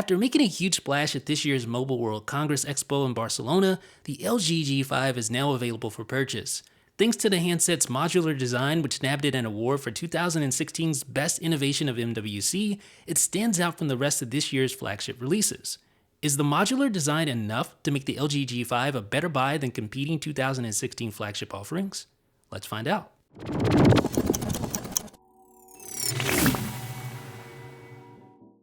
After making a huge splash at this year's Mobile World Congress Expo in Barcelona, the LG G5 is now available for purchase. Thanks to the handset's modular design, which nabbed it an award for 2016's Best Innovation of MWC, it stands out from the rest of this year's flagship releases. Is the modular design enough to make the LG G5 a better buy than competing 2016 flagship offerings? Let's find out.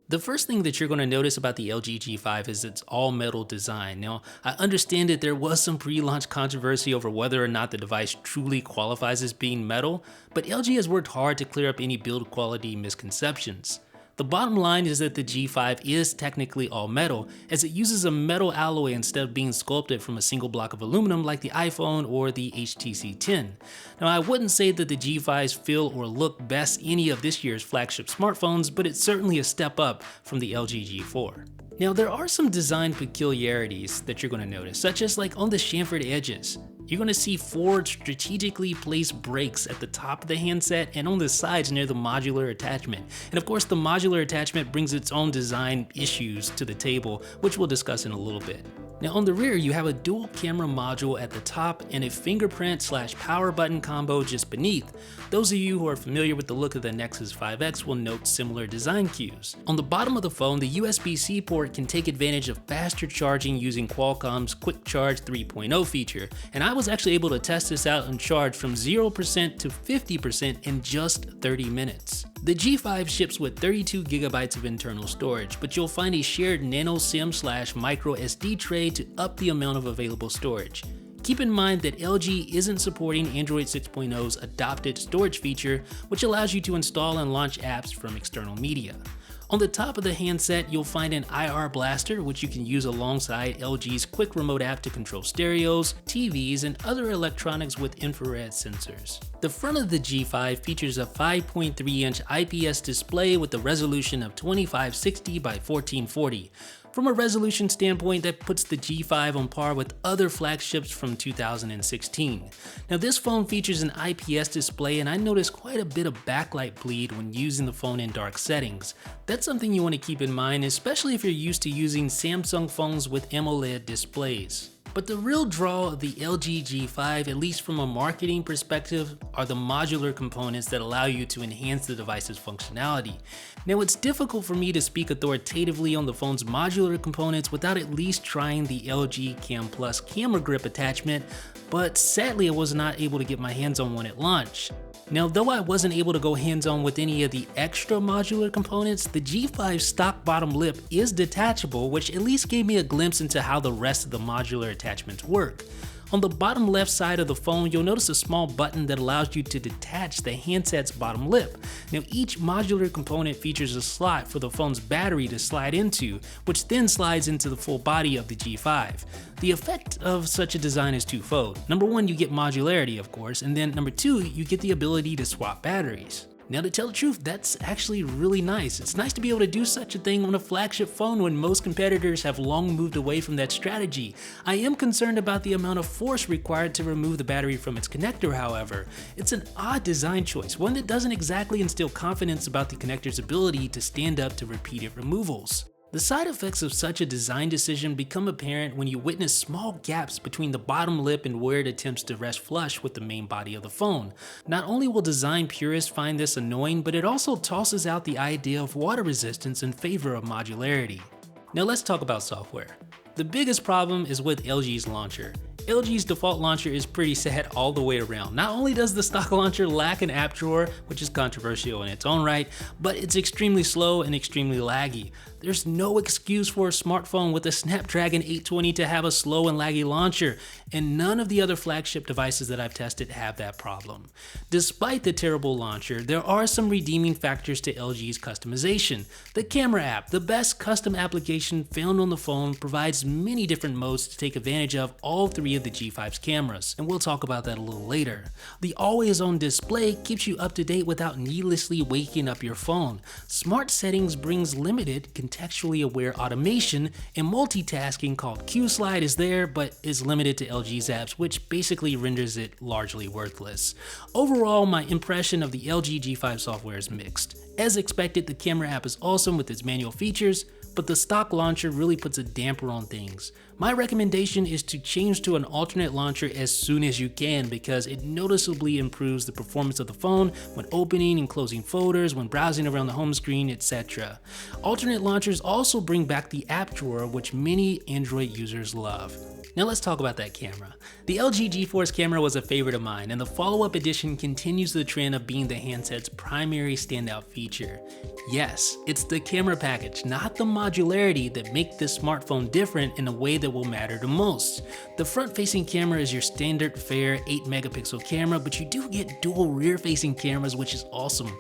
The first thing that you're going to notice about the LG G5 is its all-metal design. Now, I understand that there was some pre-launch controversy over whether or not the device truly qualifies as being metal, but LG has worked hard to clear up any build quality misconceptions. The bottom line is that the G5 is technically all metal, as it uses a metal alloy instead of being sculpted from a single block of aluminum like the iPhone or the HTC 10. Now, I wouldn't say that the G5s feel or look best any of this year's flagship smartphones, but it's certainly a step up from the LG G4. Now, there are some design peculiarities that you're going to notice, such as like on the chamfered edges. You're going to see 4 strategically placed brakes at the top of the handset and on the sides near the modular attachment. And of course, the modular attachment brings its own design issues to the table, which we'll discuss in a little bit. Now on the rear, you have a dual camera module at the top and a fingerprint/power button combo just beneath. Those of you who are familiar with the look of the Nexus 5X will note similar design cues. On the bottom of the phone, the USB-C port can take advantage of faster charging using Qualcomm's Quick Charge 3.0 feature, and I was actually able to test this out and charge from 0% to 50% in just 30 minutes. The G5 ships with 32 GB of internal storage, but you'll find a shared nano SIM/micro SD tray to up the amount of available storage. Keep in mind that LG isn't supporting Android 6.0's adopted storage feature, which allows you to install and launch apps from external media. On the top of the handset, you'll find an IR blaster, which you can use alongside LG's quick remote app to control stereos, TVs, and other electronics with infrared sensors. The front of the G5 features a 5.3-inch IPS display with a resolution of 2560 by 1440. From a resolution standpoint, that puts the G5 on par with other flagships from 2016. Now this phone features an IPS display, and I noticed quite a bit of backlight bleed when using the phone in dark settings. That's something you want to keep in mind, especially if you're used to using Samsung phones with AMOLED displays. But the real draw of the LG G5, at least from a marketing perspective, are the modular components that allow you to enhance the device's functionality. Now, it's difficult for me to speak authoritatively on the phone's modular components without at least trying the LG Cam Plus camera grip attachment, but sadly I was not able to get my hands on one at launch. Now, though I wasn't able to go hands-on with any of the extra modular components, the G5's stock bottom lip is detachable, which at least gave me a glimpse into how the rest of the modular attachments work. On the bottom left side of the phone, you'll notice a small button that allows you to detach the handset's bottom lip. Now, each modular component features a slot for the phone's battery to slide into, which then slides into the full body of the G5. The effect of such a design is twofold. Number one, you get modularity, of course, and then number two, you get the ability to swap batteries. Now, to tell the truth, that's actually really nice. It's nice to be able to do such a thing on a flagship phone when most competitors have long moved away from that strategy. I am concerned about the amount of force required to remove the battery from its connector, however. It's an odd design choice, one that doesn't exactly instill confidence about the connector's ability to stand up to repeated removals. The side effects of such a design decision become apparent when you witness small gaps between the bottom lip and where it attempts to rest flush with the main body of the phone. Not only will design purists find this annoying, but it also tosses out the idea of water resistance in favor of modularity. Now let's talk about software. The biggest problem is with LG's launcher. LG's default launcher is pretty sad all the way around. Not only does the stock launcher lack an app drawer, which is controversial in its own right, but it's extremely slow and extremely laggy. There's no excuse for a smartphone with a Snapdragon 820 to have a slow and laggy launcher, and none of the other flagship devices that I've tested have that problem. Despite the terrible launcher, there are some redeeming factors to LG's customization. The camera app, the best custom application found on the phone, provides many different modes to take advantage of all three of the G5's cameras, and we'll talk about that a little later. The always-on display keeps you up to date without needlessly waking up your phone. Smart Settings brings limited, contextually aware automation, and multitasking called Q-Slide is there, but is limited to LG's apps, which basically renders it largely worthless. Overall, my impression of the LG G5 software is mixed. As expected, the camera app is awesome with its manual features, but the stock launcher really puts a damper on things. My recommendation is to change to an alternate launcher as soon as you can because it noticeably improves the performance of the phone when opening and closing folders, when browsing around the home screen, etc. Alternate launchers also bring back the app drawer, which many Android users love. Now let's talk about that camera. The LG G-Force camera was a favorite of mine, and the follow-up edition continues the trend of being the handset's primary standout feature. Yes, it's the camera package, not the modularity, that make this smartphone different in a way that will matter the most. The front-facing camera is your standard fare 8-megapixel camera, but you do get dual rear-facing cameras, which is awesome.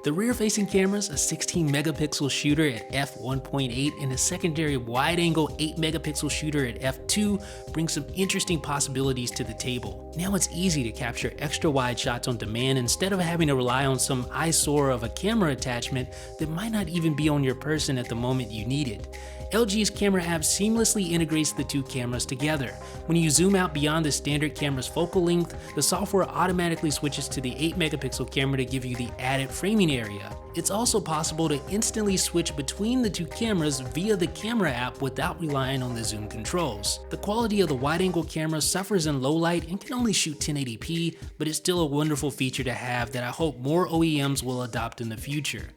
The rear-facing cameras, a 16-megapixel shooter at f1.8 and a secondary wide-angle 8-megapixel shooter at f2, brings some interesting possibilities to the table. Now it's easy to capture extra wide shots on demand instead of having to rely on some eyesore of a camera attachment that might not even be on your person at the moment you need it. LG's camera app seamlessly integrates the two cameras together. When you zoom out beyond the standard camera's focal length, the software automatically switches to the 8-megapixel camera to give you the added framing area. It's also possible to instantly switch between the two cameras via the camera app without relying on the zoom controls. The quality of the wide-angle camera suffers in low light and can only shoot 1080p, but it's still a wonderful feature to have that I hope more OEMs will adopt in the future.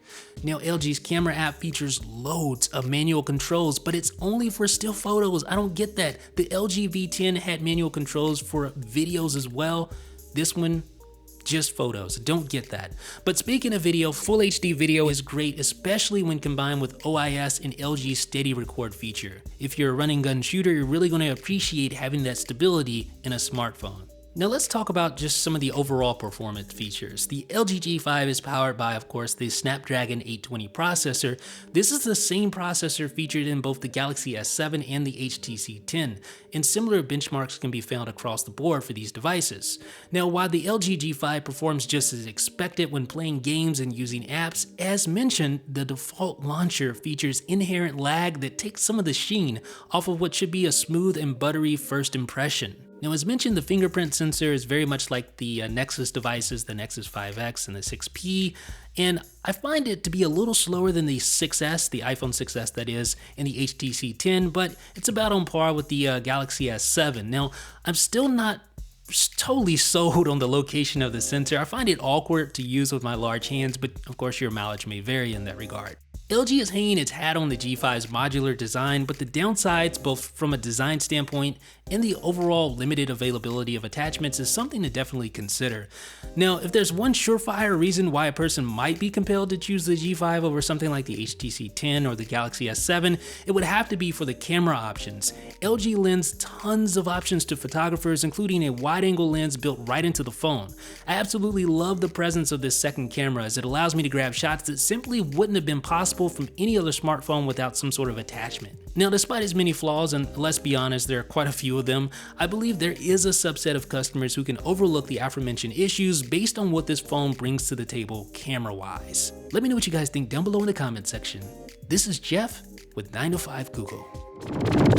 Now, LG's camera app features loads of manual controls, but it's only for still photos. I don't get that. The LG V10 had manual controls for videos as well. This one, just photos. Don't get that. But speaking of video, Full HD video is great, especially when combined with OIS and LG's Steady Record feature. If you're a running gun shooter, you're really going to appreciate having that stability in a smartphone. Now let's talk about just some of the overall performance features. The LG G5 is powered by, of course, the Snapdragon 820 processor. This is the same processor featured in both the Galaxy S7 and the HTC 10, and similar benchmarks can be found across the board for these devices. Now, while the LG G5 performs just as expected when playing games and using apps, as mentioned, the default launcher features inherent lag that takes some of the sheen off of what should be a smooth and buttery first impression. Now, as mentioned, the fingerprint sensor is very much like the Nexus devices, the Nexus 5X and the 6P, and I find it to be a little slower than the 6S, the iPhone 6S that is, and the HTC 10, but it's about on par with the Galaxy S7. Now, I'm still not totally sold on the location of the sensor. I find it awkward to use with my large hands, but of course your mileage may vary in that regard. LG is hanging its hat on the G5's modular design, but the downsides, both from a design standpoint and the overall limited availability of attachments, is something to definitely consider. Now, if there's one surefire reason why a person might be compelled to choose the G5 over something like the HTC 10 or the Galaxy S7, it would have to be for the camera options. LG lends tons of options to photographers, including a wide-angle lens built right into the phone. I absolutely love the presence of this second camera, as it allows me to grab shots that simply wouldn't have been possible from any other smartphone without some sort of attachment. Now, despite its many flaws, and let's be honest, there are quite a few of them, I believe there is a subset of customers who can overlook the aforementioned issues based on what this phone brings to the table camera-wise. Let me know what you guys think down below in the comment section. This is Jeff with 9to5 Google.